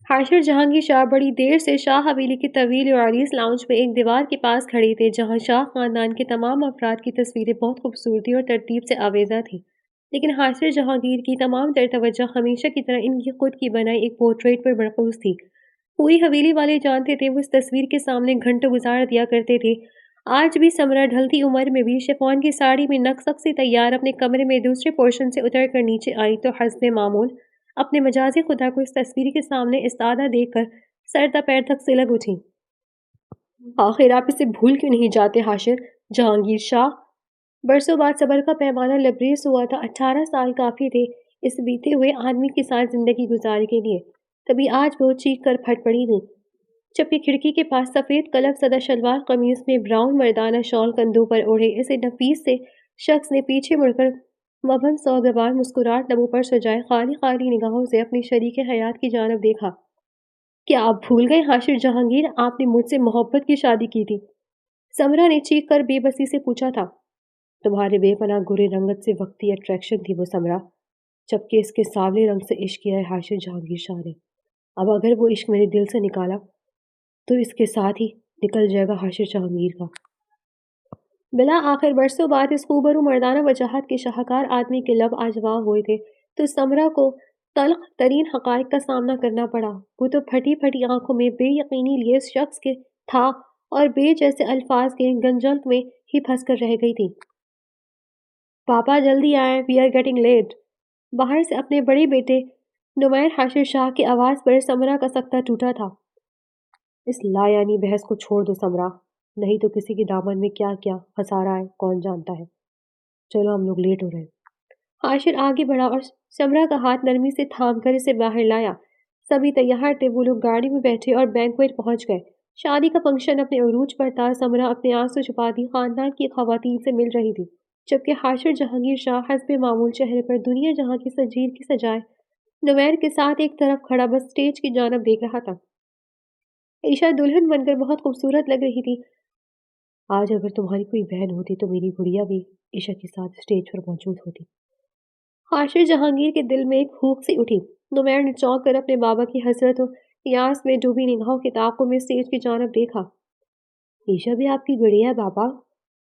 حاشر جہانگیر شاہ بڑی دیر سے شاہ حویلی کے طویل اور عریض لاؤنج میں ایک دیوار کے پاس کھڑے تھے، جہاں شاہ خاندان کے تمام افراد کی تصویریں بہت خوبصورتی اور ترتیب سے آویزاں تھیں، لیکن حاشر جہانگیر کی تمام تر توجہ ہمیشہ کی طرح ان کی خود کی بنائی ایک پورٹریٹ پر مرکوز تھی۔ پوری حویلی والے جانتے تھے وہ اس تصویر کے سامنے گھنٹوں گزار دیا کرتے تھے۔ آج بھی سمرا ڈھلتی عمر میں بھی شفون کی ساڑی میں نقص سے تیار اپنے کمرے میں دوسرے پورشن سے اتر کر نیچے آئی تو حسب معمول اپنے مجازی خدا کو اس تصویر کے سامنے استادہ دیکھ کر سر تا پیر تک سلگ اٹھی۔ آخر آپ اسے بھول کیوں نہیں جاتے حاشر جہانگیر شاہ؟ برسوں بعد صبر کا پیمانہ لبریز ہوا تھا۔ 18 سال کافی تھے اس بیتے ہوئے آدمی کے ساتھ زندگی گزارنے کے لیے۔ تبھی آج وہ چیخ کر پھٹ پڑی تھی جبکہ کھڑکی کے پاس سفید کلف زدہ شلوار قمیص میں براؤن مردانہ شال کندھوں پر اوڑھے اسے نفیس سے شخص نے پیچھے مڑ کر مبہم سوگوار مسکراہٹ لبوں پر سجائے خالی خالی نگاہوں سے اپنی شریک حیات کی جانب دیکھا۔ کیا آپ بھول گئے حاشر جہانگیر، آپ نے مجھ سے محبت کی شادی کی تھی؟ سمرا نے چیخ کر بے بسی سے پوچھا تھا۔ تمہارے بے پناہ گورے رنگت سے وقتی اٹریکشن تھی وہ سمرا، جبکہ اس کے سانولے رنگ سے عشق کیا ہے حاشر جہانگیر شاہ نے۔ اب اگر وہ عشق میرے دل سے نکالا تو اس کے ساتھ ہی نکل جائے گا حاشر جہانگیر کا۔ بلا آخر برسوں بعد اس خوبرو مردانہ وجاہت کے شاہکار آدمی کے لب آج واہ ہوئے تھے تو سمرا کو تلخ ترین حقائق کا سامنا کرنا پڑا۔ وہ تو پھٹی پھٹی آنکھوں میں بے یقینی لیے اس شخص کے تھا اور بے جیسے الفاظ کے گنجلک میں ہی پھنس کر رہ گئی تھی۔ پاپا جلدی آئیں، وی آر گیٹنگ لیٹ۔ باہر سے اپنے بڑے بیٹے نمیر حاشر شاہ کی آواز پر سمرا کا سکتہ ٹوٹا تھا۔ اس لایعنی بحث کو چھوڑ دو سمرا، نہیں تو کسی کے دامن میں کیا کیا پھنسا رہا ہے کون جانتا ہے۔ چلو ہم لوگ لیٹ ہو رہے ہیں۔ حاشر آگے بڑھا اور سمرا کا ہاتھ نرمی سے تھام کر اسے باہر لایا۔ سبھی تیار تھے، وہ لوگ گاڑی میں بیٹھے اور بینکویٹ پہنچ گئے۔ شادی کا فنکشن اپنے عروج پر تھا۔ سمرا اپنے آنسو چھپاتی خاندان کی خواتین سے مل رہی تھی، جبکہ حاشر جہانگیر شاہ حسب معمول چہرے پر دنیا جہاں کی زنجیر کی سجائے نمیر کے ساتھ ایک طرف کھڑا بس اسٹیج کی جانب دیکھ رہا تھا۔ عائشہ دلہن بن کر بہت خوبصورت لگ رہی تھی۔ آج اگر تمہاری کوئی بہن ہوتی تو میری گڑیا بھی عائشہ کے ساتھ اسٹیج پر موجود ہوتی۔ حاشر جہانگیر کے دل میں ایک ہوک سی اٹھی۔ نمیر نے چونک کر اپنے بابا کی حسرت و یاس میں ڈوبی نگاہوں کے تعاقب میں اسٹیج کی جانب دیکھا۔ عائشہ بھی آپ کی گڑیا ہے بابا،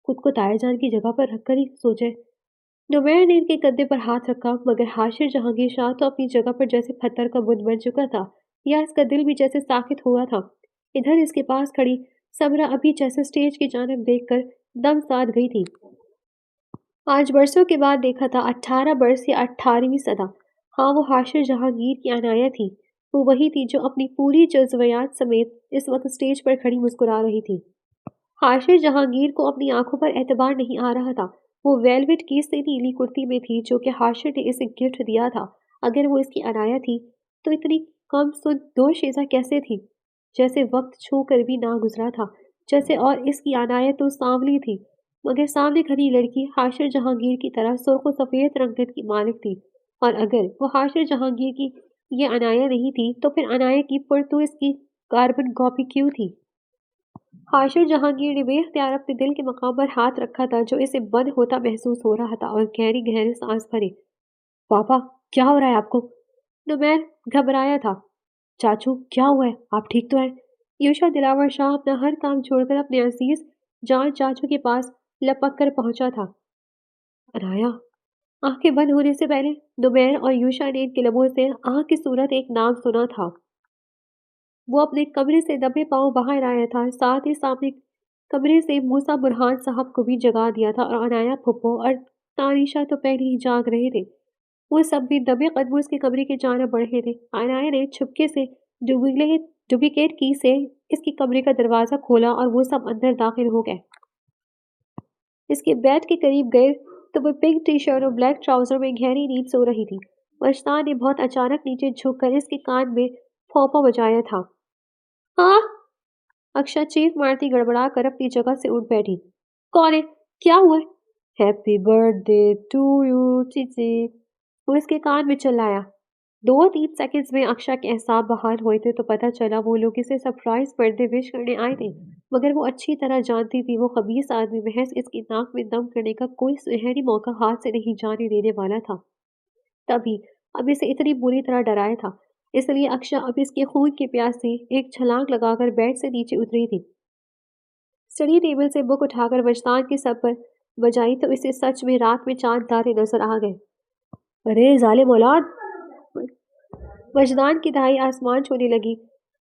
خود کو طاہر جان کی جگہ پر رکھ کر ہی سوچے۔ نمیر نے ان کے کندھے پر ہاتھ رکھا، مگر حاشر جہانگیر شاہ تو اپنی جگہ پر جیسے پتھر کا بت بن چکا تھا، یا اس کا دل بھی جیسے ساکت ہوا تھا۔ ادھر اس کے پاس کھڑی سمرا ابھی جیسے اسٹیج کی جانب دیکھ کر دم ساتھ گئی تھی۔ آج برسوں کے بعد دیکھا تھا، 18 برس یا 18ویں صدا۔ ہاں وہ حاشر جہانگیر کی عنایت تھی، وہ وہی تھی جو اپنی پوری جزویات سمیت اس وقت اسٹیج پر کھڑی مسکرا رہی تھی۔ حاشر جہانگیر کو اپنی آنکھوں پر اعتبار نہیں آ رہا تھا۔ وہ ویلویٹ کی سی نیلی کرتی میں تھی جو کہ حاشر نے اسے گفٹ دیا تھا۔ اگر وہ اس کی عنایت تھی تو اتنی کم سن دو شیزہ کیسے تھی؟ جیسے وقت چھو کر بھی نہ گزرا تھا، جیسے اور اس کی عنایت تو سانولی تھی، مگر سامنے کھڑی لڑکی حاشر جہانگیر کی طرح سرخ و سفید رنگت کی مالک تھی۔ اور اگر وہ حاشر جہانگیر کی یہ عنایت نہیں تھی تو پھر عنایت کی پرتو اس کی کاربن کاپی کیوں تھی؟ حاشر جہانگیر نے بے اختیار اپنے دل کے مقام پر ہاتھ رکھا تھا جو اسے بند ہوتا محسوس ہو رہا تھا، اور گہری گہری سانس بھری۔ پاپا کیا ہو رہا ہے آپ کو؟ نمیر گھبرایا تھا۔ چاچو کیا ہوا ہے، آپ ٹھیک تو ہیں؟ یوشا دلاور شاہ اپنا ہر کام چھوڑ کر اپنے عزیز جان چاچو کے پاس لپک کر پہنچا تھا۔ انایا، آنکھیں بند ہونے سے پہلے نمیر اور یوشا نے ان کے لبوں سے آنکھ کی صورت ایک نام سنا تھا۔ وہ اپنے کمرے سے دبے پاؤں باہر آیا تھا، ساتھ ہی سامنے کمرے سے موسیٰ برہان صاحب کو بھی جگا دیا تھا، اور انایا پھپھو اور تانیشا تو پہلے ہی جاگ رہے تھے۔ وہ سب بھی دبے قدموں اس کے کمرے کی جانب بڑھے تھے۔ انایا نے چھپکے سے ڈپلیکیٹ کی سے اس کی کمرے کا دروازہ کھولا اور وہ سب اندر داخل ہو گئے۔ اس کے بیڈ کے قریب گئے تو وہ پنک ٹی شرٹ اور بلیک ٹراؤزر میں گہری نیند سو رہی تھی۔ مشتاق نے بہت اچانک نیچے جھک کر اس کے کان میں پھونپا بجایا تھا۔ ہاں؟ اکشا چیخ مارتی گڑبڑا کر اپنی جگہ سے اٹھ بیٹھی۔ کون ہے؟ کیا ہوا؟ Happy birthday to you Chichi, وہ اس کے کان میں چلایا۔ 2-3 سیکنڈز میں اکشا کے اعصاب بحال ہوئے تھے تو پتہ چلا وہ لوگ اسے سرپرائز برتھ ڈے وش کرنے آئے تھے، مگر وہ اچھی طرح جانتی تھی وہ خبیث آدمی محض اس کی ناک میں دم کرنے کا کوئی سنہری موقع ہاتھ سے نہیں جانے دینے والا تھا۔ تبھی اب اسے اتنی بری طرح ڈرایا تھا۔ اس لیے اکشا اب اس کے خون کے پیاس سے ایک چھلانگ لگا کر بیڈ سے نیچے اتری تھی۔ اسٹڈی ٹیبل سے بک اٹھا کر وجدان کے سر پر بجائی تو اسے سچ میں رات میں چاند تارے نظر آ گئے۔ ارے ظالم اولاد! وجدان کی دہائی آسمان چھونے لگی۔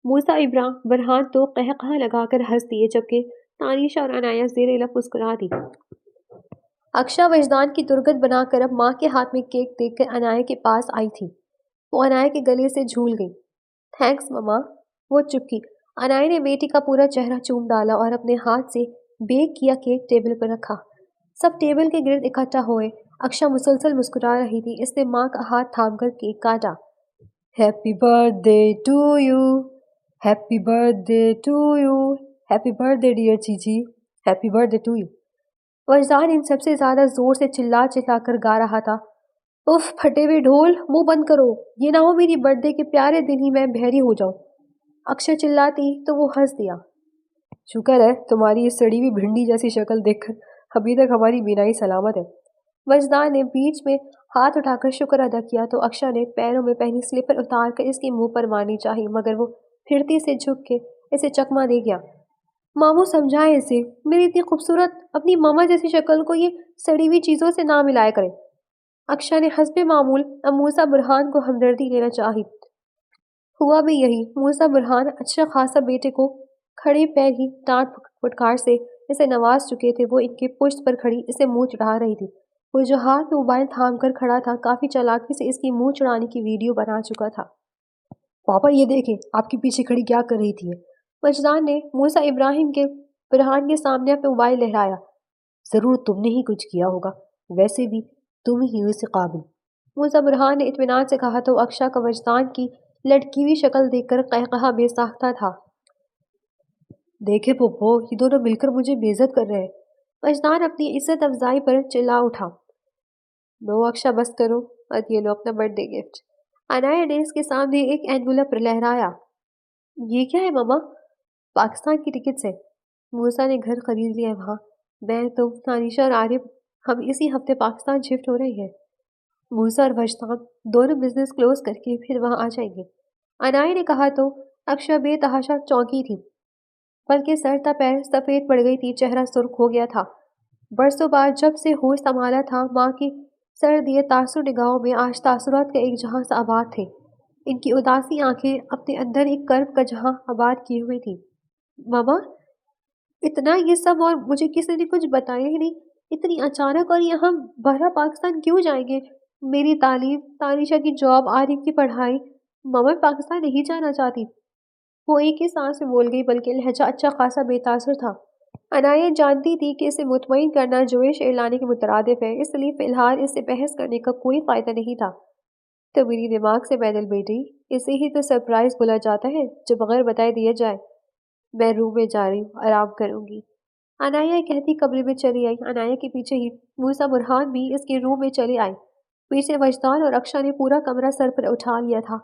موسیٰ برہان تو قہقہہ لگا کر ہنس دیے جبکہ تانیشا اور عنایہ زیر لب مسکرا دی۔ اکشا وجدان کی درگت بنا کر اب ماں کے ہاتھ میں کیک دیکھ کر عنایہ کے پاس آئی تھی۔ وہ عنایہ کے گلے سے جھول گئی۔ تھینکس مما۔ وہ چپکی۔ عنایہ نے بیٹی کا پورا چہرہ چوم ڈالا اور اپنے ہاتھ سے بیک کیا کیک ٹیبل پر رکھا۔ سب ٹیبل کے گرد اکٹھا ہوئے۔ اکشا مسلسل مسکرا رہی تھی۔ اس نے ماں کا ہاتھ تھام کر کیک کاٹا۔ Happy birthday to you, happy birthday to you, happy birthday dear Chichi, happy birthday to you. Wajdan ان سب سے زیادہ زور سے چلا چلا کر گا رہا تھا۔ اف پھٹے ہوئے ڈھول، منہ بند کرو، یہ نہ ہو میری برتھ ڈے کے پیارے دن ہی میں بحری ہو جاؤں۔ اکشا چلاتی تو وہ ہنس دیا۔ شکر ہے تمہاری اس سڑی ہوئی بھنڈی جیسی شکل دیکھ کر ابھی تک ہماری بینائی سلامت ہے۔ وجدان نے بیچ میں ہاتھ اٹھا کر شکر ادا کیا تو اکشا نے پیروں میں پہنی سلیپر اتار کر اس کے منہ پر مارنی چاہی مگر وہ پھرتی سے جھک کے اسے چکما دے گیا۔ ماموں سمجھائے اسے، میری اتنی خوبصورت اپنی ماما جیسی شکل کو یہ سڑی ہوئی چیزوں سے نہ ملایا کرے۔ اکشا نے حسب معمول اب موسیٰ برہان کو ہمدردی لینا چاہی۔ ہوا بھی یہی۔ موسیٰ برہان اچھا خاصا بیٹے کو کھڑے پیر ہی ڈانٹ پھٹکار سے اسے نواز چکے تھے۔ وہ ان کے پشت پر کھڑی اسے منہ چڑھا رہی تھی۔ وہ جو ہاتھ میں موبائل تھام کر کھڑا تھا کافی چالاکی سے اس کی منہ چڑھانے کی ویڈیو بنا چکا تھا۔ پاپا یہ دیکھیں، آپ کے پیچھے کھڑی کیا کر رہی تھی؟ وجدان نے موسیٰ ابراہیم کے برہان کے سامنے اپنے موبائل لہرایا۔ ضرور تم نے ہی کچھ کیا ہوگا، ویسے بھی تم ہی ہو اسے قابل۔ موسیٰ برہان نے اطمینان سے کہا تو اکشا کا وجدان کی لڑکی ہوئی شکل دیکھ کر قہقہہ بے ساختہ تھا۔ دیکھے پھپھو، یہ دونوں مل کر مجھے بے عزت کر رہے ہیں۔ وجدان اپنی عزت افزائی پر چلا اٹھا۔ نو اکشا بس کرو، اب یہ لو اپنا برتھ ڈے گفٹ۔ عنایہ نے اس کے سامنے ایک اینولپ لہرایا۔ یہ کیا ہے ماما؟ پاکستان کی ٹکٹس ہے۔ موسیٰ نے گھر خرید لیا ہے وہاں۔ میں تم تانیشا اور عارف ہم اسی ہفتے پاکستان شفٹ ہو رہے ہیں۔ موسیٰ اور وجدان دونوں بزنس کلوز کر کے پھر وہاں آ جائیں گے۔ عنایہ نے کہا تو اکشا بے تحاشا چونکی تھی، بلکہ سر تا پیر سفید پڑ گئی تھی، چہرہ سرخ ہو گیا تھا۔ برسوں بعد جب سے ہوش سنبھالا تھا، ماں کی سر دیے تاثر نگاہوں میں آج تاثرات کا ایک جہاں سا آباد تھے۔ ان کی اداسی آنکھیں اپنے اندر ایک کرب کا جہاں آباد کیے ہوئے تھی۔ ماما اتنا یہ سب اور مجھے کسی نے کچھ بتایا ہی نہیں، اتنی اچانک، اور یہاں بہرا پاکستان کیوں جائیں گے؟ میری تعلیم، تانیشا کی جاب، عارف کی پڑھائی۔ ماما پاکستان نہیں جانا چاہتی۔ وہ ایک ہی سانس میں بول گئی، بلکہ لہجہ اچھا خاصا بے تاثر تھا۔ عنایہ جانتی تھی کہ اسے مطمئن کرنا جوش اعلانے کے مترادف ہے، اس لیے فی الحال اس سے بحث کرنے کا کوئی فائدہ نہیں تھا۔ تو میری دماغ سے پیدل بیٹی، اسے ہی تو سرپرائز بولا جاتا ہے جو بغیر بتائے دیا جائے۔ میں روم میں جا رہی ہوں، آرام کروں گی۔ عنایہ کہتی کمرے میں چلی آئی۔ عنایہ کے پیچھے ہی موسیٰ برہان بھی اس کے روم میں چلے آئے۔ پیچھے وجدان اور اکشا نے پورا کمرہ سر پر اٹھا لیا تھا۔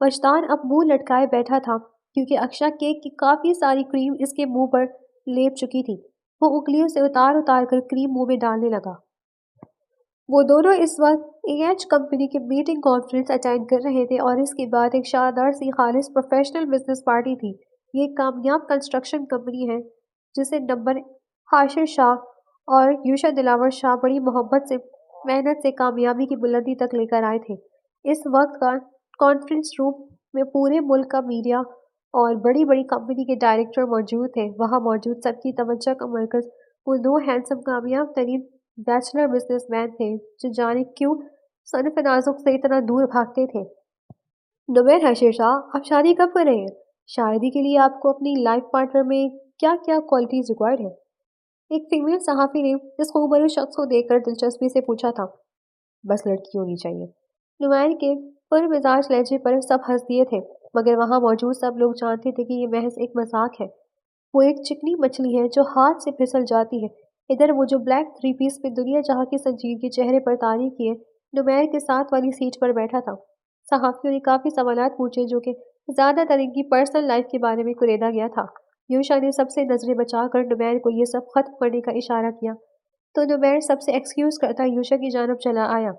وجدان اب منہ لٹکائے بیٹھا تھا کیونکہ اکشا کیک کی کافی ساری کریم اس کے منہ پر لیپ چکی تھی۔ وہ انگلیوں سے اتار اتار کر کریم منہ میں ڈالنے لگا۔ وہ دونوں اس وقت AH کمپنی کی میٹنگ کانفرنس اٹینڈ کر رہے تھے اور اس کے بعد ایک شاندار سی خالص پروفیشنل بزنس پارٹی تھی۔ یہ ایک کامیاب کنسٹرکشن کمپنی ہے جسے نمبر حاشر شاہ اور یوشا دلاور شاہ بڑی محنت سے کامیابی کی بلندی تک لے کر آئے تھے۔ اس وقت کا کانفرنس روم میں پورے ملک کا میڈیا اور بڑی بڑی کمپنی کے ڈائریکٹر موجود تھے۔ وہاں موجود سب کی توجہ کا مرکز وہ دو ہینڈسم کامیاب ترین بیچلر بزنس مین تھے جو جانے کیوں صنف نازک سے اتنا دور بھاگتے تھے۔ نمیر حاشر شاہ، آپ شادی کب کر رہے ہیں؟ شادی کے لیے آپ کو اپنی لائف پارٹنر میں کیا کیا کوالٹیز ریکوائرڈ ہیں؟ ایک فیمیل صحافی نے اس خوبرو شخص کو دیکھ کر دلچسپی سے پوچھا تھا۔ بس لڑکی ہونی چاہیے۔ نمیر کے پر مزاج لہجے پر سب ہنس دیے تھے، مگر وہاں موجود سب لوگ جانتے تھے کہ یہ محض ایک مذاق ہے۔ وہ ایک چکنی مچھلی ہے جو ہاتھ سے پھسل جاتی ہے۔ ادھر وہ جو بلیک 3 پیس میں دنیا جہاں کی سنجیدگی چہرے پر طاری کیے نمیر کے ساتھ والی سیٹ پر بیٹھا تھا۔ صحافیوں نے کافی سوالات پوچھے جو کہ زیادہ تر ان کی پرسنل لائف کے بارے میں کریدا گیا تھا۔ یوشا نے سب سے نظریں بچا کر نمیر کو یہ سب ختم کرنے کا اشارہ کیا تو نمیر سب سے ایکسکیوز کرتا یوشا کی جانب چلا آیا۔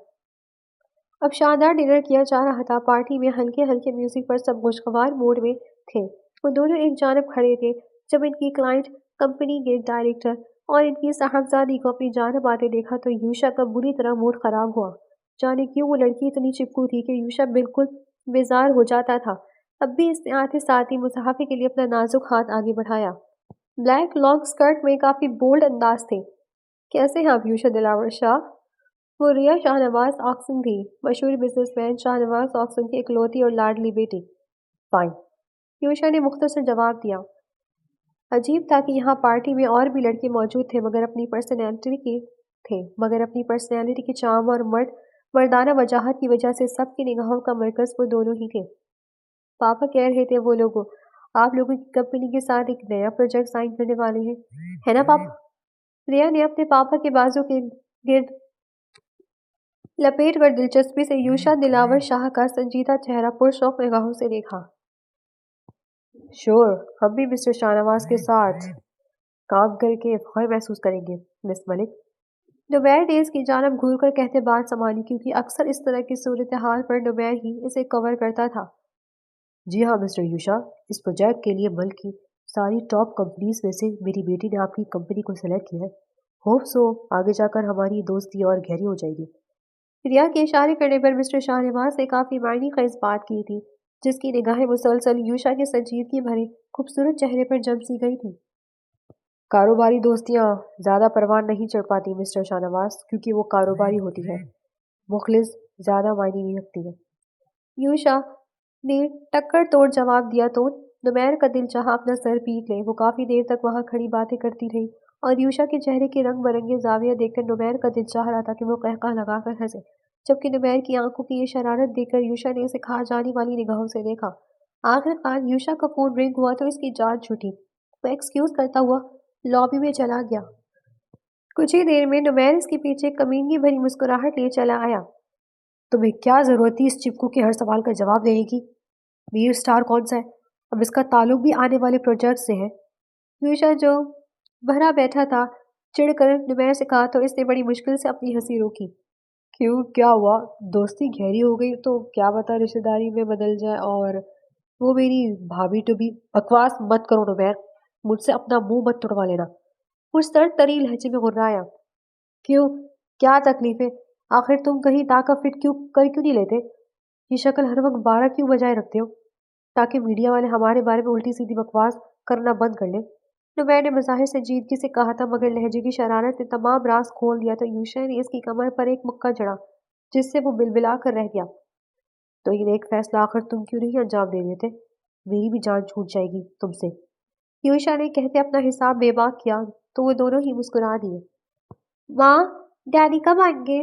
اب شاندار ڈنر کیا جا رہا تھا۔ پارٹی میں ہلکے ہلکے میوزک پر سب خوشگوار موڈ میں تھے۔ وہ دونوں ایک جانب کھڑے تھے جب ان کی کلائنٹ کمپنی کے ڈائریکٹر اور ان کی صاحبزادی کو اپنی جانب آتے دیکھا تو یوشا کا بری طرح موڈ خراب ہوا۔ جانے کیوں وہ لڑکی اتنی چپکو تھی کہ یوشا بالکل بیزار ہو جاتا تھا۔ اب بھی اس نے آتے ساتھ ہی مصافحے کے لیے اپنا نازک ہاتھ آگے بڑھایا۔ بلیک لانگ اسکرٹ میں کافی بولڈ انداز تھے۔ کیسے ہیں آپ یوشا دلاور شاہ؟ وہ ریا شاہ نواز آکسن تھی، مشہور بزنس مین شاہ نواز آکسن کی اکلوتی اور لاڈلی بیٹی۔ فائن، یوشا نے مختصر جواب دیا۔ عجیب تھا کہ یہاں پارٹی میں اور بھی لڑکے موجود تھے مگر اپنی پرسنالٹی کے چارم اور مردانہ وجاہت کی وجہ سے سب کی نگاہوں کا مرکز وہ دونوں ہی تھے۔ پاپا کہہ رہے تھے وہ لوگوں آپ لوگوں کی کمپنی کے ساتھ ایک نیا پروجیکٹ سائن کرنے والے ہیں، ہے نا پاپا؟ ریا نے اپنے پاپا کے بازو کے گرد لپیٹ کر دلچسپی سے یوشا دلاور شاہ کا سنجیدہ چہرہ پرشوق نگاہوں سے دیکھا۔ شور، ہم بھی مسٹر شاہ نواز کے ساتھ کام کر کے فخر محسوس کریں گے مس ملک۔ نمیر نے اس کی جانب گھور کر کہتے بات سنبھالی کیونکہ اکثر اس طرح کی صورتحال پر نمیر ہی اسے کور کرتا تھا۔ جی ہاں مسٹر یوشا، اس پروجیکٹ کے لیے ملک کی ساری ٹاپ کمپنیز میں سے میری بیٹی نے آپ کی کمپنی کو سلیکٹ کیا ہے۔ ہوپ سو آگے جا کر ہماری دوستی اور گہری ہو جائے گی۔ ریا کے اشارے کرنے پر مسٹر شاہ نواز نے کافی معنی خیز بات کی تھی جس کی نگاہیں مسلسل یوشا کے سنجیدگی بھرے خوبصورت چہرے پر جم سی گئی تھی۔ کاروباری دوستیاں زیادہ پروان نہیں چڑھ پاتی مسٹر شاہ نواز کیونکہ وہ کاروباری ہوتی ہے، مخلص زیادہ معنی نہیں رکھتی ہے۔ یوشا نے ٹکر توڑ جواب دیا تو نمیر کا دل چاہا اپنا سر پیٹ لے۔ وہ کافی دیر تک وہاں کھڑی باتیں کرتی رہی اور یوشا کے چہرے کے رنگ برنگے زاویہ دیکھ کر نمیر کا دل چاہ رہا تھا کہ وہ قہقہ لگا کر ہنسے، جبکہ نمیر کی آنکھوں کی یہ شرارت دیکھ کر یوشا نے اسے کھا جانے والی نگاہوں سے دیکھا۔ آخر کار یوشا کا فون رنگ ہوا تو اس کی جان چھوٹی۔ وہ ایکسکیوز کرتا ہوا لابی میں چلا گیا۔ کچھ ہی دیر میں نمیر اس کے پیچھے کمینگی بھری مسکراہٹ لیے چلا آیا۔ تمہیں کیا ضرورت تھی اس چپکو کے ہر سوال کا جواب دینے کی؟ میر اسٹار کون سا ہے؟ اب اس کا تعلق بھی آنے والے پروجیکٹ سے ہے۔ یوشا جو بھرا بیٹھا تھا چڑھ کر نمیر سے کہا تو اس نے بڑی مشکل سے اپنی ہنسی روکی۔ کیوں، کیا ہوا؟ دوستی گہری ہو گئی تو کیا پتا رشتہ داری میں بدل جائے اور وہ میری بھابھی تو بھی۔ بکواس مت کرو نمیر، مجھ سے اپنا منہ مت توڑوا لینا، اس سرد تری لہجے میں غرایا۔ کیوں، کیا تکلیف ہے؟ آخر تم کہیں ٹاکا فٹ کیوں نہیں لیتے؟ یہ شکل ہر وقت 12 کیوں بجائے رکھتے ہو تاکہ میڈیا والے ہمارے بارے میں الٹی سیدھی بکواس کرنا بند کر لیں؟ نمیر نے مظاہر سنجیدگی سے کہا تھا مگر لہجے کی شرارت نے تمام راز کھول دیا تو یوشا نے اس کی کمر پر ایک مکہ جڑا جس سے وہ بلبلا کر رہ گیا۔ تو یہ ایک فیصلہ آخر تم کیوں نہیں انجام دے دیتے؟ میری بھی جان چھوٹ جائے گی تم سے، یوشا نے کہتے اپنا حساب بے باک کیا تو وہ دونوں ہی مسکرا دیے۔ ماں، ڈیڈی کب آئیں گے؟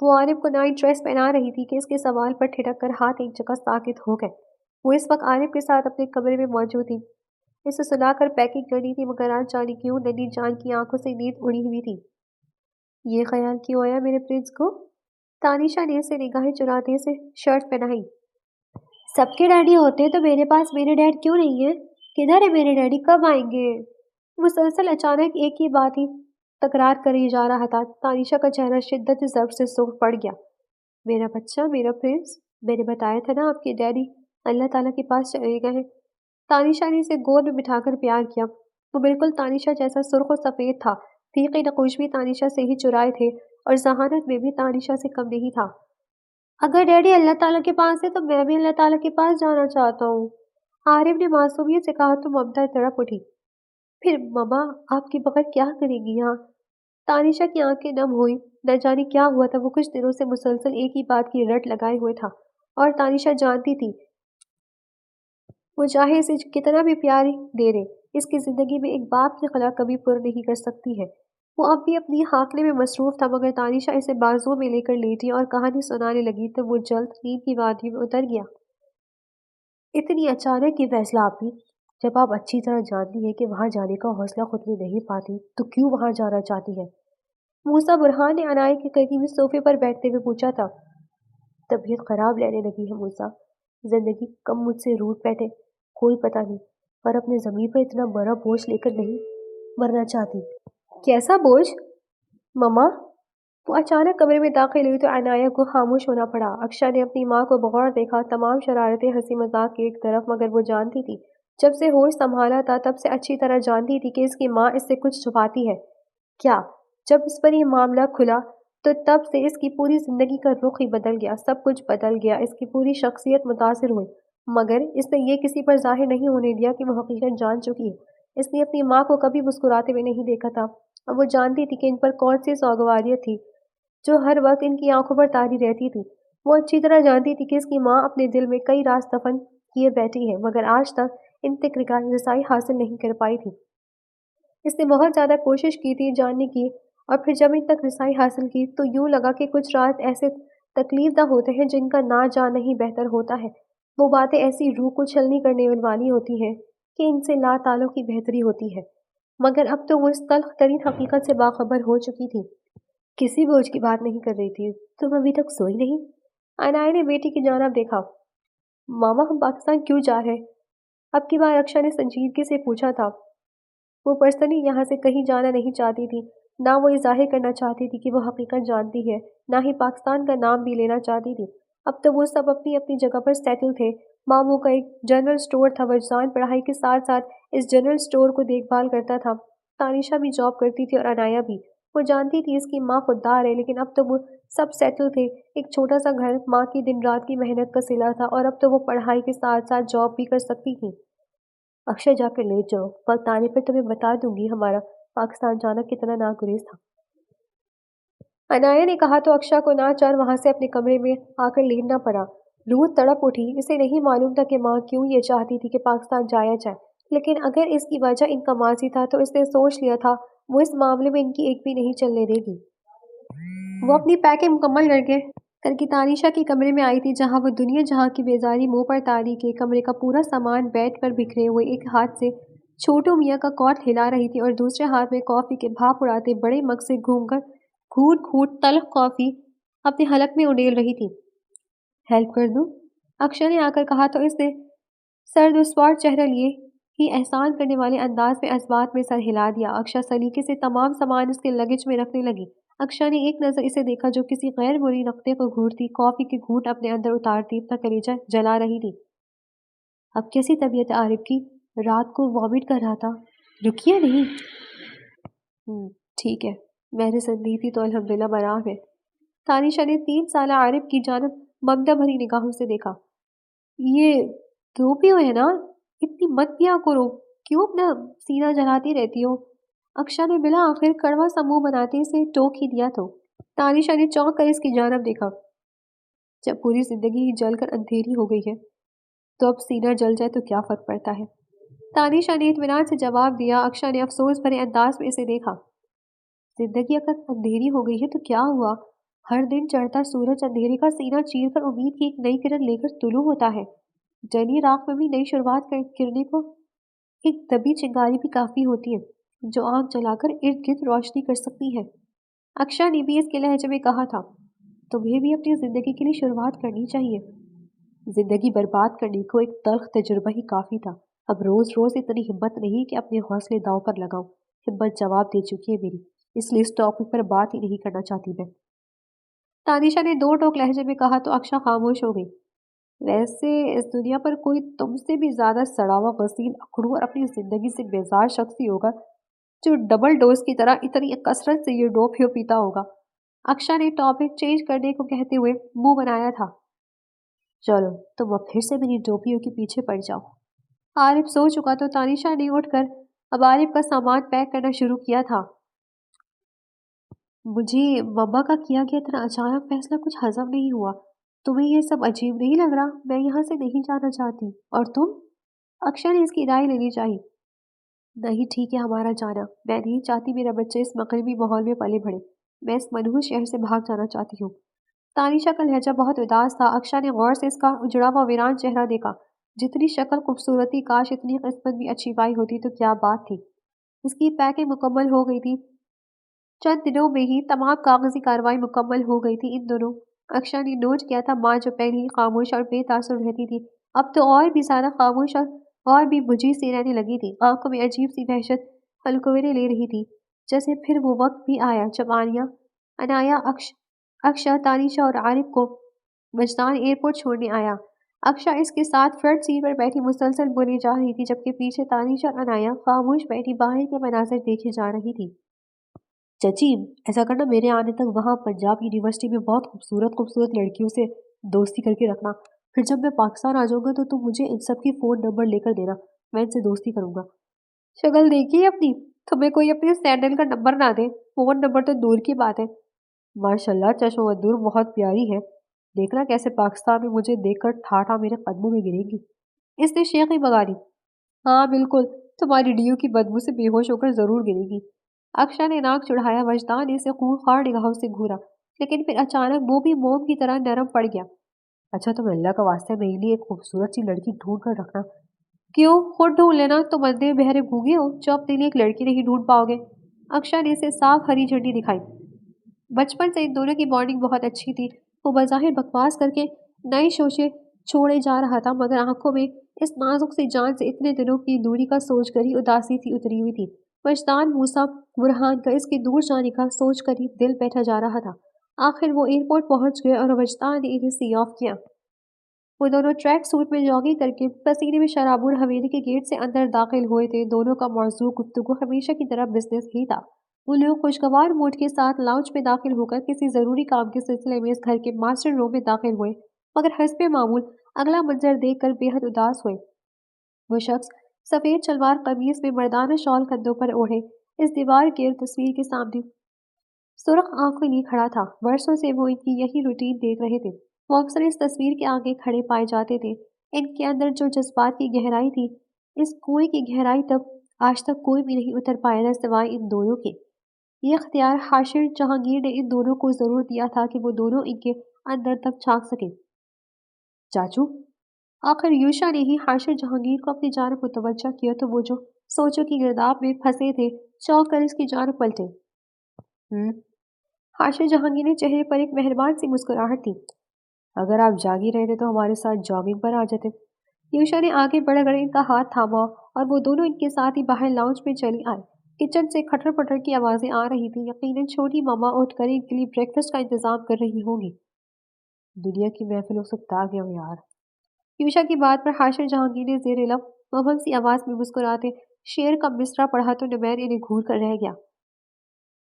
وہ عارف کو نائٹ ڈریس پہنا رہی تھی کہ اس کے سوال پر ٹھٹک کر ہاتھ ایک جگہ ساکت ہو گئے۔ وہ اس وقت عارف کے ساتھ اپنے کمرے میں موجود تھی، اسے سلا کر پیکنگ کرنی تھی مگر آج جانے کیوں ننھی جان کی آنکھوں سے نیند اڑی ہوئی تھی۔ یہ خیال کیوں آیا میرے پرنس کو؟ تانیشا نے اسے نگاہیں چراتے سے شرط پہنائی۔ سب کے ڈیڈی ہوتے تو میرے پاس میرے ڈیڈ کیوں نہیں ہے؟ کدھر ہے میرے ڈیڈی؟ کب آئیں گے؟ مسلسل اچانک ایک ہی بات ہی تکرار کری جا رہا تھا۔ تانیشا کا چہرہ شدت ضرب سے سرخ پڑ گیا۔ میرا بچہ، میرا پرنس، میں نے بتایا تھا نا آپ کے ڈیڈی اللہ تعالیٰ کے پاس چلے گئے ہیں۔ تانیشا نے اسے گود میں بٹھا کر پیار کیا۔ وہ بالکل تانیشا جیسا سرخ و سفید تھا، فیقے نقوش بھی تانیشا سے ہی چرائے تھے اور ذہانت میں بھی تانیشا سے کم نہیں تھا۔ اگر ڈیڈی اللہ تعالیٰ کے پاس ہے تو میں بھی اللہ تعالیٰ کے پاس جانا چاہتا ہوں، عارف نے معصومیت سے کہا تو ممتا تڑپ اٹھی۔ پھر مما آپ کے بغیر کیا کریں گی یہاں؟ تانیشا کی آنکھیں نم ہوئی، نہ جانے کیا ہوا تھا۔ وہ کچھ دنوں سے مسلسل ایک ہی بات کی رٹ لگائے ہوئے تھا اور تانیشا جانتی تھی وہ چاہے اسے کتنا بھی پیار دے دے اس کی زندگی میں ایک باپ کی خلا کبھی پر نہیں کر سکتی ہے۔ وہ اب بھی اپنی حاکلے میں مصروف تھا مگر تانیشا اسے بازو میں لے کر لیٹی اور کہانی سنانے لگی تو وہ جلد نیند کی وادی میں اتر گیا۔ اتنی اچانک یہ فیصلہ آپ نے؟ جب آپ اچھی طرح جانتی ہیں کہ وہاں جانے کا حوصلہ خود میں نہیں پاتی تو کیوں وہاں جانا چاہتی ہے؟ موسیٰ برہان نے انائے کے قریب صوفے پر بیٹھتے ہوئے پوچھا تھا۔ طبیعت خراب لینے لگی ہے موسیٰ، زندگی کم مجھ سے روٹ بیٹھے، کوئی پتہ نہیں، پر اپنے ضمیر پر اتنا بڑا بوجھ لے کر نہیں مرنا چاہتی۔ کیسا بوجھ؟ مما وہ اچانک کمرے میں داخل ہوئی تو عنایہ کو خاموش ہونا پڑا۔ اکشا نے اپنی ماں کو بغور دیکھا، تمام شرارتیں ہنسی مذاق کی ایک طرف، مگر وہ جانتی تھی، جب سے ہوش سنبھالا تھا تب سے اچھی طرح جانتی تھی کہ اس کی ماں اس سے کچھ چھپاتی ہے۔ کیا؟ جب اس پر یہ معاملہ کھلا تو تب سے اس کی پوری زندگی کا رخ ہی بدل گیا، سب کچھ بدل گیا، اس کی پوری شخصیت متاثر ہوئی، مگر اس نے یہ کسی پر ظاہر نہیں ہونے دیا کہ وہ حقیقت جان چکی ہے۔ اس نے اپنی ماں کو کبھی مسکراتے ہوئے نہیں دیکھا تھا، اب وہ جانتی تھی کہ ان پر کون سی سوگواریت تھی جو ہر وقت ان کی آنکھوں پر تاری رہتی تھی۔ وہ اچھی طرح جانتی تھی کہ اس کی ماں اپنے دل میں کئی راز دفن کیے بیٹھی ہے، مگر آج تک ان تک رسائی حاصل نہیں کر پائی تھی۔ اس نے بہت زیادہ کوشش کی تھی جاننے کی، اور پھر جب ان تک رسائی حاصل کی تو یوں لگا کہ کچھ راز ایسے تکلیف دہ ہوتے ہیں جن کا نہ جاننا ہی بہتر ہوتا ہے۔ وہ باتیں ایسی روح کو چھلنی کرنے والی ہوتی ہیں کہ ان سے لا تعلق کی بہتری ہوتی ہے، مگر اب تو وہ اس تلخ ترین حقیقت سے باخبر ہو چکی تھی۔ کسی بوجھ کی بات نہیں کر رہی تھی۔ تم ابھی تک سوئی نہیں؟ عنایہ نے بیٹی کی جانب دیکھا۔ ماما ہم پاکستان کیوں جا رہے؟ اب کی بار اکشا نے سنجیدگی سے پوچھا تھا۔ وہ پرسنلی یہاں سے کہیں جانا نہیں چاہتی تھی، نہ وہ یہ ظاہر کرنا چاہتی تھی کہ وہ حقیقت جانتی ہے، نہ ہی پاکستان کا نام بھی لینا چاہتی تھی۔ اب تو وہ سب اپنی اپنی جگہ پر سیٹل تھے۔ ماموں کا ایک جنرل سٹور تھا، وجدان پڑھائی کے ساتھ ساتھ اس جنرل سٹور کو دیکھ بھال کرتا تھا۔ تانیشا بھی جاب کرتی تھی اور عنایہ بھی۔ وہ جانتی تھی اس کی ماں خوددار ہے، لیکن اب تو وہ سب سیٹل تھے۔ ایک چھوٹا سا گھر ماں کی دن رات کی محنت کا صلہ تھا، اور اب تو وہ پڑھائی کے ساتھ ساتھ جاب بھی کر سکتی تھی۔ اکشا جا کر لیٹ جاؤ، وقت آنے پر تمہیں بتا دوں گی ہمارا پاکستان جانا کتنا ناگزیر تھا۔ عنایہ نے کہا تو اکشا کو ناچار وہاں سے اپنے کمرے میں آ کر لیٹنا پڑا۔ روح تڑپ اٹھی۔ اسے نہیں معلوم تھا کہ ماں کیوں یہ چاہتی تھی کہ پاکستان جایا جائے، لیکن اگر اس کی وجہ ان کا ماضی تھا تو اس نے سوچ لیا تھا وہ اس معاملے میں ان کی ایک بھی نہیں چلنے دے گی۔ وہ اپنی پیکنگ مکمل کر کے تانیشا کے کمرے میں آئی تھی، جہاں وہ دنیا جہاں کی بیزاری منہ پر تاری کے کمرے کا پورا سامان بیڈ پر بکھرے ہوئے ایک ہاتھ سے چھوٹو میاں کا کوٹ ہلا رہی تھی اور دوسرے ہاتھ میں کافی کے بھاپ اڑاتے بڑے مگ سے گھونٹ گھونٹ تلخ کافی اپنے حلق میں انڈیل رہی تھی۔ ہیلپ کر دوں؟ اکشا نے آ کر کہا تو اس نے سرد و سوار چہرہ لیے ہی احسان کرنے والے انداز میں اسبات میں سر ہلا دیا۔ اکشا سلیقے سے تمام سامان اس کے لگیج میں رکھنے لگی۔ اکشا نے ایک نظر اسے دیکھا جو کسی غیر مری نقطے کو گھونٹتی، کافی کے گھونٹ اپنے اندر اتارتی اپنا کلیجہ جلا رہی تھی۔ اب کیسی طبیعت عارف کی؟ رات کو وامٹ کر رہا تھا، رکیا نہیں؟ ٹھیک ہے، میں نے سنی تھی تو الحمدللہ برآں ہے۔ تانیشا نے 3 سالہ عارف کی جانب ممتا بھری نگاہوں سے دیکھا۔ یہ دو پیو ہے نا؟ اتنی مت پیا کرو، کیوں اپنا سینہ جلاتی رہتی ہو؟ اکشا نے بلا آخر کڑوا سا منہ بناتے اسے ٹوک ہی دیا تو تانیشا نے چونک کر اس کی جانب دیکھا۔ جب پوری زندگی ہی جل کر اندھیری ہو گئی ہے تو اب سینہ جل جائے تو کیا فرق پڑتا ہے؟ تانیشا نے اطمینان سے جواب دیا۔ اکشا نے افسوس بھرے انداز میں اسے دیکھا۔ زندگی اگر اندھیری ہو گئی ہے تو کیا ہوا؟ ہر دن چڑھتا سورج اندھیرے کا سینہ چیر کر امید کی ایک نئی کرن لے کر طلوع ہوتا ہے۔ جلی راکھ میں بھی نئی شروعات کرنے کو ایک دبی چنگاری بھی کافی ہوتی ہے جو آنکھ جلا کر ارد گرد روشنی کر سکتی ہے۔ اکشا نے بھی اس کے لہجے میں کہا تھا، تمہیں بھی اپنی زندگی کے لیے شروعات کرنی چاہیے۔ زندگی برباد کرنے کو ایک تلخ تجربہ ہی کافی تھا، اب روز روز اتنی ہمت نہیں کہ اپنے حوصلے داؤ پر لگاؤں۔ ہمت جواب دے چکی ہے میری، اس لیے اس ٹاپک پر بات ہی نہیں کرنا چاہتی میں۔ تانیشا نے 2 ٹوک لہجے میں کہا تو اکشا خاموش ہو گئی۔ ویسے اس دنیا پر کوئی تم سے بھی زیادہ سڑا ہوا غسیل اکڑو اور اپنی زندگی سے بیزار شخص ہی ہوگا جو ڈبل ڈوز کی طرح اتنی کثرت سے یہ ڈوپیو پیتا ہوگا۔ اکشا نے ٹاپک چینج کرنے کو کہتے ہوئے منہ بنایا تھا۔ چلو تم اب پھر سے میری ڈوپیو کے پیچھے پڑ جاؤ۔ عارف سو چکا تو تانیشا نے اٹھ کر اب عارف کا سامان پیک کرنا شروع کیا تھا۔ مجھے مما کا کیا گیا اتنا اچانک فیصلہ کچھ ہضم نہیں ہوا۔ تمہیں یہ سب عجیب نہیں لگ رہا؟ میں یہاں سے نہیں جانا چاہتی۔ اور تم؟ اکشا نے اس کی رائے لینی چاہی۔ نہیں ٹھیک ہے ہمارا جانا، میں نہیں چاہتی میرا بچہ اس مغربی ماحول میں پلے بڑھے، میں اس منحوس شہر سے بھاگ جانا چاہتی ہوں۔ تانیشا کا لہجہ بہت اداس تھا۔ اکشا نے غور سے اس کا اجڑا ہوا ویران چہرہ دیکھا۔ جتنی شکل خوبصورتی، کاش اتنی قسمت بھی اچھی پائی ہوتی تو کیا بات تھی۔ اس کی پیکنگ مکمل ہو گئی تھی، چند دنوں میں ہی تمام کاغذی کارروائی مکمل ہو گئی تھی۔ ان دنوں اکشا نے نوٹ کیا تھا ماں جو پہلے ہی خاموش اور بے تاثر رہتی تھی اب تو اور بھی زیادہ خاموش اور بھی بجھی سی رہنے لگی تھی۔ آنکھوں میں عجیب سی وحشت پھلکوے لے رہی تھی، جیسے پھر وہ وقت بھی آیا جب انایا، اکشا، تانیشا اور عارف کو وجدان ایئرپورٹ چھوڑنے آیا۔ اکشا اس کے ساتھ فرنٹ سیٹ پر بیٹھی مسلسل بولی جا رہی تھی، جبکہ پیچھے تانیشا اور انایا خاموش بیٹھی باہر کے مناظر دیکھے جا رہی تھی۔ چچی، ایسا کرنا، میرے آنے تک وہاں پنجاب یونیورسٹی میں بہت خوبصورت خوبصورت لڑکیوں سے دوستی کر کے رکھنا۔ پھر جب میں پاکستان آ جاؤں گا تو تم مجھے ان سب کی فون نمبر لے کر دینا، میں ان سے دوستی کروں گا۔ شکل دیکھی اپنی، تمہیں کوئی اپنے سینڈل کا نمبر نہ دے، فون نمبر تو دور کی بات ہے۔ ماشاءاللہ چشم و دور بہت پیاری ہے، دیکھنا کیسے پاکستان میں مجھے دیکھ کر ٹھاٹھا میرے قدموں میں گرے گی۔ اس نے شیخی بگا دی۔ ہاں بالکل، تمہاری ڈیو کی بدبو سے بے ہوش ہو کر ضرور گرے گی۔ اکشا نے ناک چڑھایا، وجدان نے اسے خونخوار نگاہوں سے گھورا، لیکن پھر اچانک وہ بھی موم کی طرح نرم پڑ گیا۔ اچھا تم اللہ کا واسطہ میرے لیے ایک خوبصورت سی لڑکی ڈھونڈ کر رکھنا۔ کیوں، خود ڈھونڈ لینا، تم اندھے بہرے گھوگے ہو جو اپنے لیے ایک لڑکی نہیں ڈھونڈ پاؤ گے۔ اکشا نے اسے صاف ہری جھنڈی دکھائی۔ بچپن سے ان دونوں کی بانڈنگ بہت اچھی تھی۔ وہ بظاہر بکواس کر کے نئے شوشے چھوڑے جا رہا تھا، مگر آنکھوں میں اس نازک سی جان سے اتنے دنوں کی دوری کا سوچ کر ہی اداسی سی اتری ہوئی تھی۔ وجدان موسیٰ برہان کا اس کے دور جانے کا سوچ کر ہی دل بیٹھا جا رہا تھا۔ آخر وہ ایئرپورٹ پہنچ گئے اور وجدان نے انہیں سی آف کیا۔ وہ دونوں ٹریک سوٹ میں جاگنگ کر کے پسینے میں شرابور حویلی کے گیٹ سے اندر داخل ہوئے تھے۔ دونوں کا موضوع گفتگو ہمیشہ کی طرح بزنس ہی تھا۔ وہ لوگ خوشگوار موڈ کے ساتھ لاؤنج میں داخل ہو کر کسی ضروری کام کے سلسلے میں اس گھر کے ماسٹر روم میں داخل ہوئے، مگر حسب معمول اگلا منظر دیکھ کر بے حد اداس ہوئے۔ وہ شخص سفید شلوار قمیص میں مردانہ شال کندھوں پر اوڑھے اس دیوار گیر تصویر کے سامنے سرخ آنکھوں لیے کھڑا تھا۔ برسوں سے وہ ان کی یہی روٹین دیکھ رہے تھے۔ وہ اکثر اس تصویر کے آگے کھڑے پائے جاتے تھے۔ ان کے اندر جو جذبات کی گہرائی تھی، اس کنویں کی گہرائی تک آج تک کوئی بھی نہیں اتر پایا تھا سوائے ان دونوں کے۔ یہ اختیار حاشر جہانگیر نے ان دونوں کو ضرور دیا تھا کہ وہ دونوں ان کے اندر تک جھانک سکیں۔ چاچو، آخر یوشا نے ہی حاشر جہانگیر کو اپنی جانب متوجہ کیا تو وہ جو سوچوں کی گرداب میں پھنسے تھے چونک کر اس کی جانب پلٹے۔ حاشر جہانگیر نے چہرے پر ایک مہربان سی مسکراہٹ تھی۔ اگر آپ جاگ ہی رہے تھے تو ہمارے ساتھ جاگنگ پر آ جاتے۔ یوشا نے آگے بڑھ کر ان کا ہاتھ تھاما اور وہ دونوں ان کے ساتھ ہی باہر لاؤنج میں چلی آئے۔ کچن سے کھٹر پٹر کی آوازیں آ رہی تھیں، یقیناً چھوٹی ماما اٹھ کر ان کے لیے بریکفاسٹ کا انتظام کر رہی ہوں گی۔ دنیا کی محفلوں سے سکتا گیا ہوں یار۔ یوشا کی بات پر حاشر جہانگیر نے زیر لب مبہم سی آواز میں مسکراتے شعر کا مصرع پڑھا تو نمیر انہیں گھور کر رہ گیا۔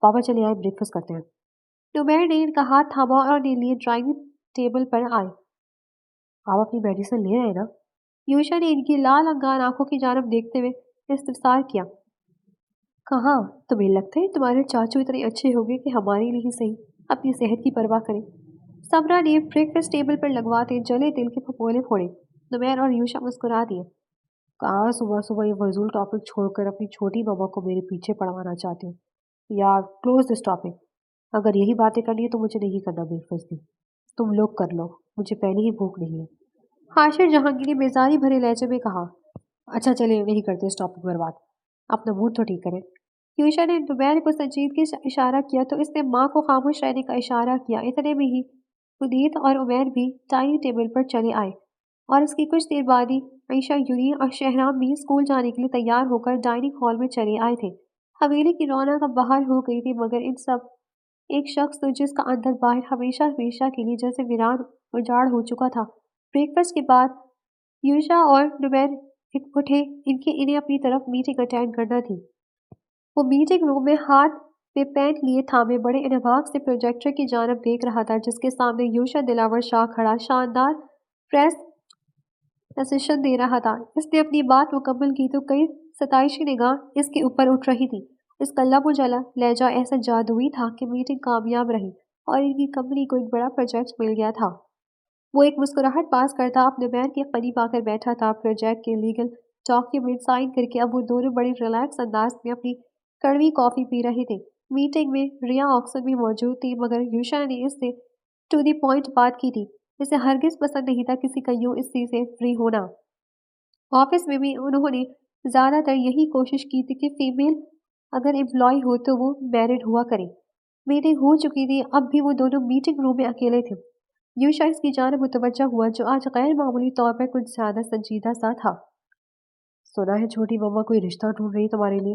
پاپا چلے آئے، بریکفاسٹ کرتے ہیں۔ نمیر نے ان کا ہاتھ تھاما اور انہیں لیے ڈرائنگ ٹیبل پر آئے۔ آپ اپنی میڈیسن لے رہے ہیں نا؟ یوشا نے ان کی لال انگار آنکھوں کی جانب دیکھتے ہوئے استفسار کیا۔ کہاں، تمہیں لگتا ہے تمہارے چاچو اتنے اچھے ہوں گے کہ ہمارے لیے ہی صحیح اپنی صحت کی پرواہ کریں؟ سمرا نے بریکفاسٹ ٹیبل پر لگواتے جلے دل کے پھپولے پھوڑے۔ نمیر اور یوشا مسکرا دیے۔ کہاں صبح صبح یہ فضول ٹاپک چھوڑ کر اپنی چھوٹی ماما کو میرے پیچھے پڑوانا چاہتے ہو؟ یار کلوز دس ٹاپک۔ اگر یہی باتیں کرنی ہے تو مجھے نہیں کرنا بریکفاسٹ بھی، تم لوگ کر لو، مجھے پہلے ہی بھوک نہیں ہے۔ حاشر جہانگیر نے بیزاری بھرے لہجے میں کہا۔ اچھا چلے، نہیں کرتے اس ٹاپک پر بات، اپنا موڈ تو ٹھیک کریں۔ یوشا نے نمیر کو سنجیدگی سے اشارہ کیا تو اس نے ماں کو خاموش رہنے کا اشارہ کیا۔ اتنے میں ہی ادیت اور عمیر بھی ڈائننگ ٹیبل پر چلے آئے اور اس کی کچھ دیر بعد ہی عائشہ، یونی اور شہرام بھی اسکول جانے کے لیے تیار ہو کر ڈائننگ ہال میں چلے آئے تھے۔ حویلی کی رونق اب باہر ہو گئی تھی، مگر ان سب ایک شخص تو جس کا اندر باہر ہمیشہ ہمیشہ کے لیے جیسے ویران اجاڑ ہو چکا تھا۔ بریکفاسٹ کے بعد یوشا اور نمیر اٹھے، انہیں اپنی طرف میٹنگ اٹینڈ کرنا تھی۔ وہ میٹنگ روم میں ہاتھ میں پین لیے تھامے بڑے انبھاگ سے پروجیکٹر کی جانب دیکھ رہا تھا، جس کے سامنے یوشا دلاور شاہ کھڑا شاندار پریزنٹیشن دے رہا تھا۔ اس نے اپنی بات مکمل کی تو کئی ستائشی نگاہ اس کے اوپر اٹھ رہی تھی۔ اس کا لب و لہجہ ایسا جادوئی تھا کہ میٹنگ کامیاب رہی اور ان کی کمپنی کو ایک بڑا پروجیکٹ مل گیا تھا۔ وہ ایک مسکراہٹ پاس کرتا اپنے نمیر کے قریب آ کر بیٹھا تھا۔ پروجیکٹ کے لیگل ڈاکیومنٹ سائن کر کے اب وہ دونوں بڑی ریلیکس انداز میں اپنی کڑوی کافی پی رہے تھے۔ میٹنگ میں ریا آکسن بھی موجود تھی، مگر یوشا نے اس سے ٹو دی پوائنٹ بات کی تھی۔ اسے ہرگز پسند نہیں تھا کسی کا یوں اسی سے فری ہونا۔ آفس میں بھی انہوں نے زیادہ تر یہی کوشش کی تھی کہ فیمیل اگر امپلائی ہو تو وہ میرڈ ہوا کرے۔ میٹنگ ہو چکی تھی، اب بھی وہ دونوں میٹنگ روم میں اکیلے تھے۔ یوشا اس کی جانب متوجہ ہوا جو آج غیر معمولی طور پر کچھ زیادہ سنجیدہ سا تھا۔ سنا ہے چھوٹی مما کوئی رشتہ ڈھونڈ رہی تمہارے لیے؟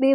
میں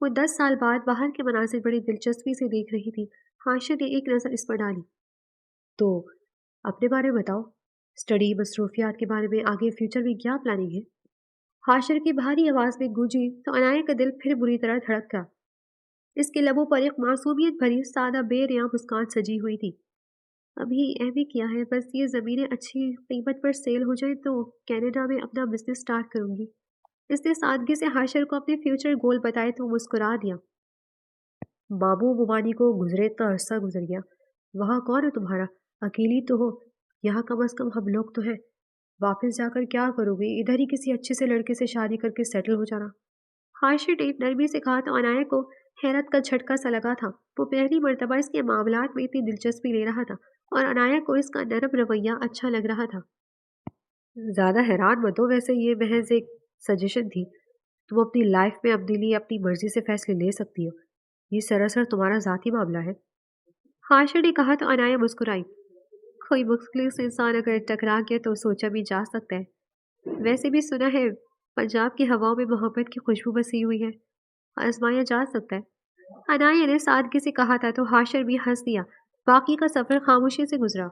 وہ 10 سال بعد باہر کے مناظر بڑی دلچسپی سے دیکھ رہی تھی۔ حاشر نے ایک نظر اس پر ڈالی۔ تو اپنے بارے میں بتاؤ، اسٹڈی مصروفیات کے بارے میں آگے فیوچر میں کیا پلاننگ ہے؟ حاشر کی بھاری آواز میں گونجی تو عنایہ کا دل پھر بری طرح دھڑک گیا۔ اس کے لبوں پر ایک معصومیت بھری سادہ بے ریا مسکان سجی ہوئی تھی۔ ابھی ایم اے کیا ہے، بس یہ زمینیں اچھی قیمت پر سیل ہو جائیں تو کینیڈا میں اپنا بزنس سٹارٹ کروں گی۔ اس نے سادگی سے حاشر کو اپنے فیوچر گول بتائے تو وہ مسکرا دیا۔ بابو ممانی کو گزرے اتنا عرصہ گزر گیا، وہاں کون ہے تمہارا؟ اکیلی تو ہو، یہاں کم از کم ہم لوگ تو ہیں۔ واپس جا کر کیا کرو گی؟ ادھر ہی کسی اچھے سے لڑکے سے شادی کر کے سیٹل ہو جانا۔ حاشر نے نرمی سے کہا تو عنایہ کو حیرت کا جھٹکا سا لگا تھا۔ وہ پہلی مرتبہ اس کے معاملات میں اتنی دلچسپی لے رہا تھا اور عنایہ کو اس کا نرم رویہ اچھا لگ رہا تھا۔ زیادہ حیران مت ہو، ویسے یہ محض ایک سجیشن تھی۔ تم اپنی لائف میں اپنے لیے اپنی مرضی سے فیصلے لے سکتی ہو، یہ سراسر تمہارا ذاتی معاملہ ہے۔ حاشر نے کہا تو عنایہ مسکرائی۔ کوئی مخلص انسان اگر ٹکرا گیا تو سوچا بھی جا سکتا ہے۔ ویسے بھی سنا ہے پنجاب کی ہواؤں میں محبت کی خوشبو بسی ہوئی ہے، آزمایا جا سکتا ہے۔ عنایہ نے سادگی سے کہا تھا تو حاشر بھی ہنس دیا۔ باقی کا سفر خاموشی سے گزرا۔